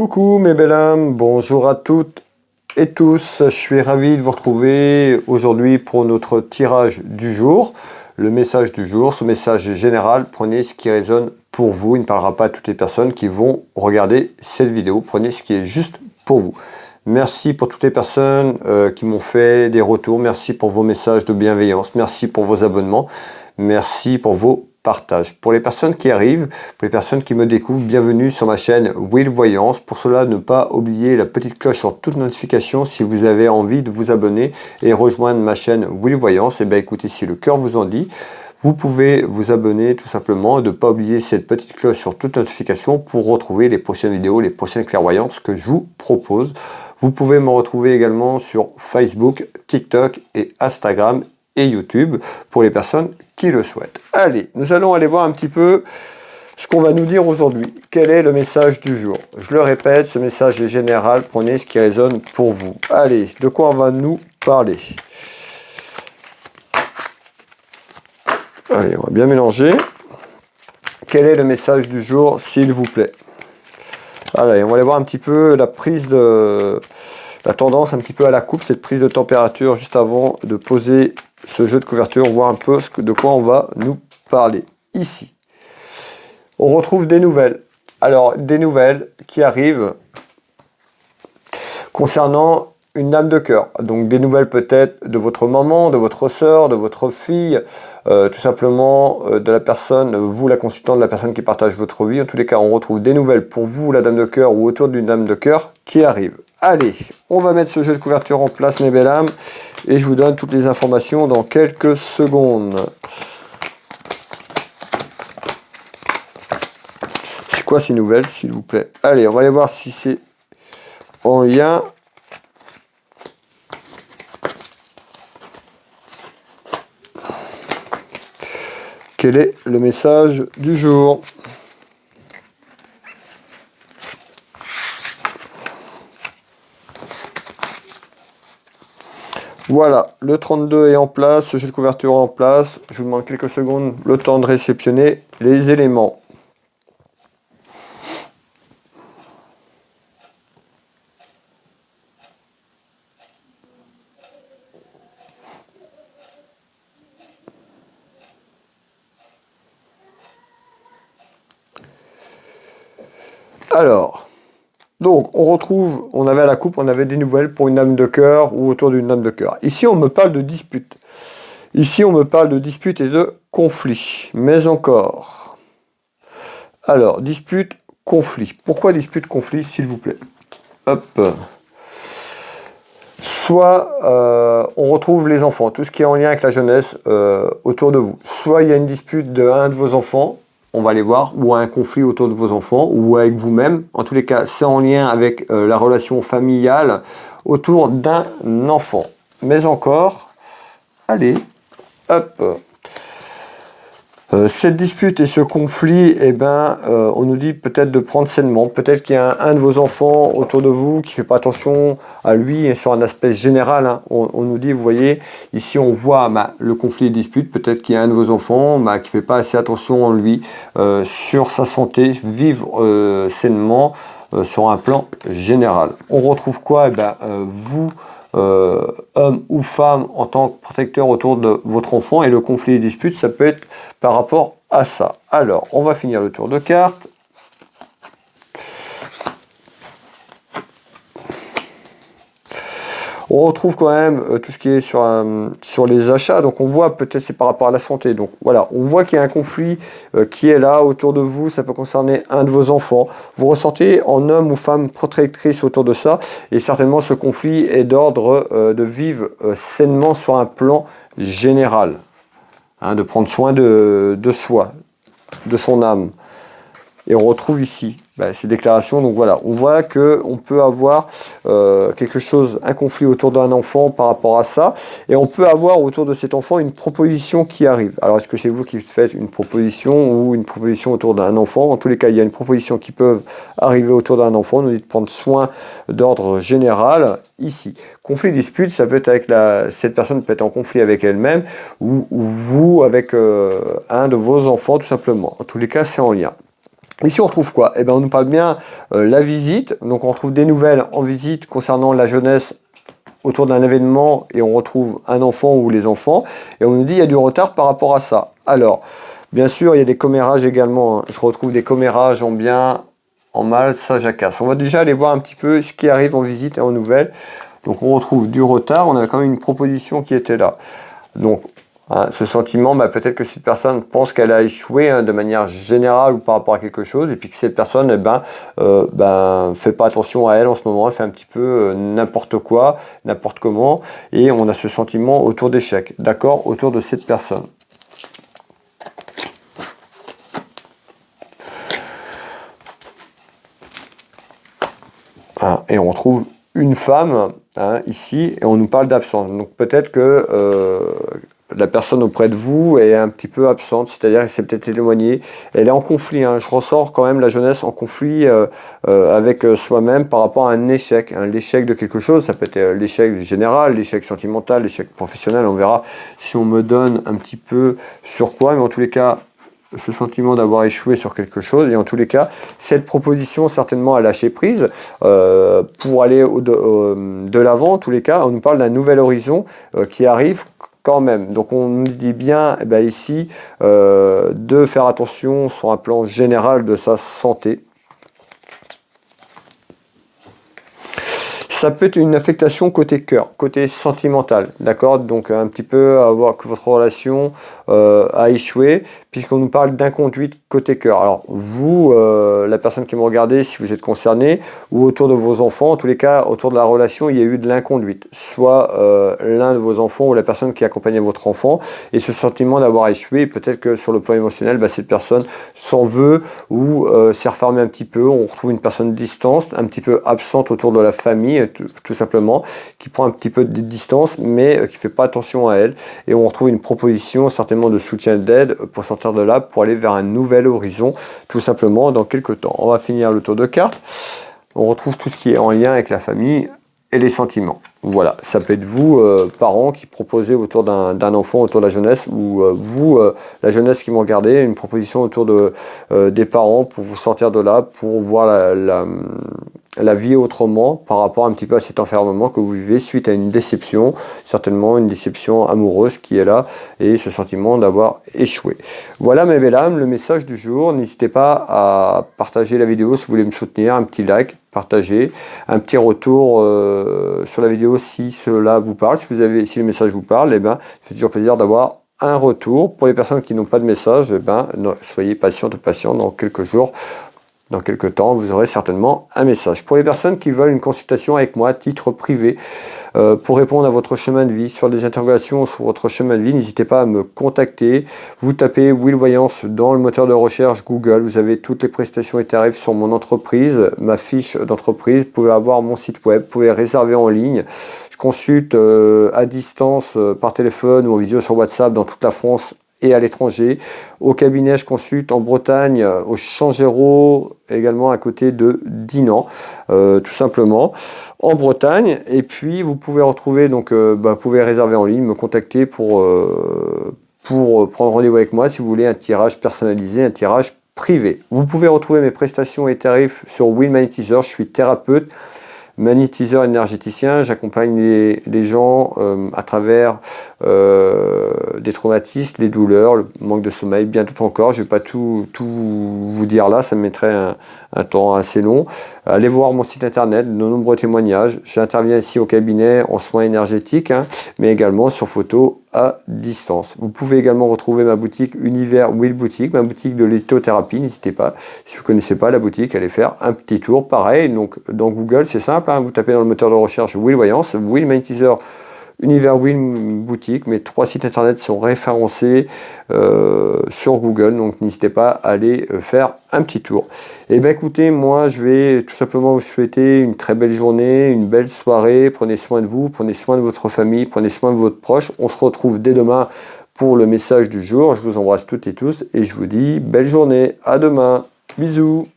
Coucou mes belles âmes, bonjour à toutes et tous, je suis ravi de vous retrouver aujourd'hui pour notre tirage du jour. Le message du jour, ce message est général, prenez ce qui résonne pour vous, il ne parlera pas à toutes les personnes qui vont regarder cette vidéo, prenez ce qui est juste pour vous. Merci pour toutes les personnes qui m'ont fait des retours, merci pour vos messages de bienveillance, merci pour vos abonnements, merci pour vos partage. Pour les personnes qui arrivent, pour les personnes qui me découvrent, bienvenue sur ma chaîne Will Voyance. Pour cela, ne pas oublier la petite cloche sur toute notification si vous avez envie de vous abonner et rejoindre ma chaîne Will Voyance. Et bien écoutez, si le cœur vous en dit, vous pouvez vous abonner tout simplement, de ne pas oublier cette petite cloche sur toute notification pour retrouver les prochaines vidéos, les prochaines clairvoyances que je vous propose. Vous pouvez me retrouver également sur Facebook, TikTok et Instagram et YouTube pour les personnes qui le souhaitent. Allez, nous allons aller voir un petit peu ce qu'on va nous dire aujourd'hui. Quel est le message du jour? Je le répète, ce message est général, prenez ce qui résonne pour vous. Allez, de quoi on va nous parler? Allez, on va bien mélanger. Quel est le message du jour, s'il vous plaît? Allez, on va aller voir un petit peu la prise de... la tendance un petit peu à la coupe, cette prise de température juste avant de poser ce jeu de couverture, voir un peu de quoi on va nous parler. Ici, on retrouve des nouvelles. Alors, des nouvelles qui arrivent concernant une dame de cœur. Donc, des nouvelles peut-être de votre maman, de votre soeur, de votre fille, tout simplement de la personne, vous la consultante, de la personne qui partage votre vie. En tous les cas, on retrouve des nouvelles pour vous, la dame de cœur, ou autour d'une dame de cœur qui arrive. Allez, on va mettre ce jeu de couverture en place, mes belles âmes, et je vous donne toutes les informations dans quelques secondes. C'est quoi ces nouvelles, s'il vous plaît? Allez, on va aller voir si c'est en lien. Quel est le message du jour? Voilà, le 32 est en place, ce jeu de couverture en place. Je vous demande quelques secondes, le temps de réceptionner les éléments. Alors, donc on retrouve, on avait à la coupe, on avait des nouvelles pour une dame de cœur ou autour d'une dame de cœur. Ici, on me parle de dispute. Ici, on me parle de dispute et de conflit. Mais encore. Alors, dispute, conflit. Pourquoi dispute, conflit, s'il vous plaît? Hop. Soit on retrouve les enfants, tout ce qui est en lien avec la jeunesse autour de vous. Soit il y a une dispute de un de vos enfants, on va aller voir, ou un conflit autour de vos enfants, ou avec vous-même. En tous les cas, c'est en lien avec la relation familiale autour d'un enfant. Mais encore, allez, hop. Cette dispute et ce conflit, eh ben, on nous dit peut-être de prendre sainement. Peut-être qu'il y a un de vos enfants autour de vous qui ne fait pas attention à lui et sur un aspect général. Hein, on nous dit, vous voyez, ici on voit le conflit et dispute. Peut-être qu'il y a un de vos enfants qui ne fait pas assez attention en lui, sur sa santé, vivre sainement sur un plan général. On retrouve quoi? Eh ben, vous... homme ou femme en tant que protecteur autour de votre enfant, et le conflit et dispute, ça peut être par rapport à ça. Alors, on va finir le tour de cartes. On retrouve quand même tout ce qui est sur les achats. Donc on voit peut-être c'est par rapport à la santé. Donc voilà, on voit qu'il y a un conflit qui est là autour de vous. Ça peut concerner un de vos enfants. Vous ressentez en homme ou femme protectrice autour de ça. Et certainement ce conflit est d'ordre de vivre sainement sur un plan général. Hein, de prendre soin de soi, de son âme. Et on retrouve ici ces déclarations. Donc voilà, on voit qu'on peut avoir quelque chose, un conflit autour d'un enfant par rapport à ça. Et on peut avoir autour de cet enfant une proposition qui arrive. Alors est-ce que c'est vous qui faites une proposition ou une proposition autour d'un enfant? En tous les cas, il y a une proposition qui peut arriver autour d'un enfant. On nous dit de prendre soin d'ordre général ici. Conflit, dispute, ça peut être avec cette personne peut être en conflit avec elle-même ou vous avec un de vos enfants tout simplement. En tous les cas, c'est en lien. Ici, on retrouve quoi? Eh bien, on nous parle bien la visite. Donc, on retrouve des nouvelles en visite concernant la jeunesse autour d'un événement et on retrouve un enfant ou les enfants. Et on nous dit qu'il y a du retard par rapport à ça. Alors, bien sûr, il y a des commérages également. Hein. Je retrouve des commérages en bien, en mal, ça jacasse. On va déjà aller voir un petit peu ce qui arrive en visite et en nouvelles. Donc, on retrouve du retard. On avait quand même une proposition qui était là. Donc, hein, ce sentiment, peut-être que cette personne pense qu'elle a échoué de manière générale ou par rapport à quelque chose, et puis que cette personne, fait pas attention à elle en ce moment, elle fait un petit peu n'importe quoi, n'importe comment, et on a ce sentiment autour d'échec, d'accord, autour de cette personne. Ah, et on trouve une femme ici, et on nous parle d'absence. Donc peut-être que la personne auprès de vous est un petit peu absente, c'est-à-dire qu'elle s'est peut-être éloignée. Elle est en conflit. Je ressors quand même la jeunesse en conflit avec soi-même par rapport à un échec. L'échec de quelque chose, ça peut être l'échec général, l'échec sentimental, l'échec professionnel. On verra si on me donne un petit peu sur quoi, mais en tous les cas, ce sentiment d'avoir échoué sur quelque chose, et en tous les cas, cette proposition certainement à lâcher prise pour aller de l'avant. En tous les cas, on nous parle d'un nouvel horizon qui arrive quand même. Donc on nous dit bien ici de faire attention sur un plan général de sa santé. Ça peut être une affectation côté cœur, côté sentimental, d'accord? Donc un petit peu avoir que votre relation a échoué, puisqu'on nous parle d'inconduite côté cœur. Alors vous, la personne qui me regardez, si vous êtes concerné, ou autour de vos enfants, en tous les cas, autour de la relation, il y a eu de l'inconduite. Soit l'un de vos enfants ou la personne qui accompagnait votre enfant, et ce sentiment d'avoir échoué, peut-être que sur le plan émotionnel, cette personne s'en veut ou s'est refermée un petit peu. On retrouve une personne distante, un petit peu absente autour de la famille, tout simplement, qui prend un petit peu de distance, mais qui ne fait pas attention à elle. Et on retrouve une proposition certainement de soutien, d'aide pour sortir de là, pour aller vers un nouvel horizon, tout simplement, dans quelques temps. On va finir le tour de cartes. On retrouve tout ce qui est en lien avec la famille et les sentiments. Voilà, ça peut être vous, parents, qui proposez autour d'un enfant, autour de la jeunesse, ou vous, la jeunesse qui me regardez, une proposition autour des parents pour vous sortir de là, pour voir la vie autrement par rapport un petit peu à cet enfermement que vous vivez suite à une déception, certainement une déception amoureuse qui est là, et ce sentiment d'avoir échoué. Voilà mes belles âmes, le message du jour. N'hésitez pas à partager la vidéo si vous voulez me soutenir, un petit like, partager, un petit retour sur la vidéo si cela vous parle, si le message vous parle, c'est toujours plaisir d'avoir un retour. Pour les personnes qui n'ont pas de message, soyez patientes ou patients, dans quelques jours, dans quelques temps, vous aurez certainement un message. Pour les personnes qui veulent une consultation avec moi à titre privé, pour répondre à votre chemin de vie, sur des interrogations sur votre chemin de vie, n'hésitez pas à me contacter. Vous tapez Will Voyance dans le moteur de recherche Google, vous avez toutes les prestations et tarifs sur mon entreprise, ma fiche d'entreprise, vous pouvez avoir mon site web, vous pouvez réserver en ligne. Je consulte à distance, par téléphone ou en visio sur WhatsApp dans toute la France et à l'étranger. Au cabinet, je consulte en Bretagne, au Changéro, également à côté de Dinan, tout simplement, en Bretagne. Et puis, vous pouvez retrouver, vous pouvez réserver en ligne, me contacter pour prendre rendez-vous avec moi si vous voulez un tirage personnalisé, un tirage privé. Vous pouvez retrouver mes prestations et tarifs sur Will Magnétiseur. Je suis thérapeute, magnétiseur énergéticien, j'accompagne les gens à travers des traumatismes, les douleurs, le manque de sommeil, bien d'autres encore. Je ne vais pas tout vous dire là, ça me mettrait un temps assez long. Allez voir mon site internet, de nombreux témoignages. J'interviens ici au cabinet en soins énergétiques, mais également sur photo à distance. Vous pouvez également retrouver ma boutique Univers Will Boutique, ma boutique de lithothérapie. N'hésitez pas, si vous ne connaissez pas la boutique, allez faire un petit tour. Pareil, donc dans Google, c'est simple, vous tapez dans le moteur de recherche Will Voyance, Will Magnétiseur, Univers Will Boutique. Mes 3 sites internet sont référencés sur Google, donc n'hésitez pas à aller faire un petit tour. Et bien écoutez, moi je vais tout simplement vous souhaiter une très belle journée, une belle soirée. Prenez soin de vous, prenez soin de votre famille, prenez soin de votre proche. On se retrouve dès demain pour le message du jour. Je vous embrasse toutes et tous et je vous dis belle journée. À demain. Bisous.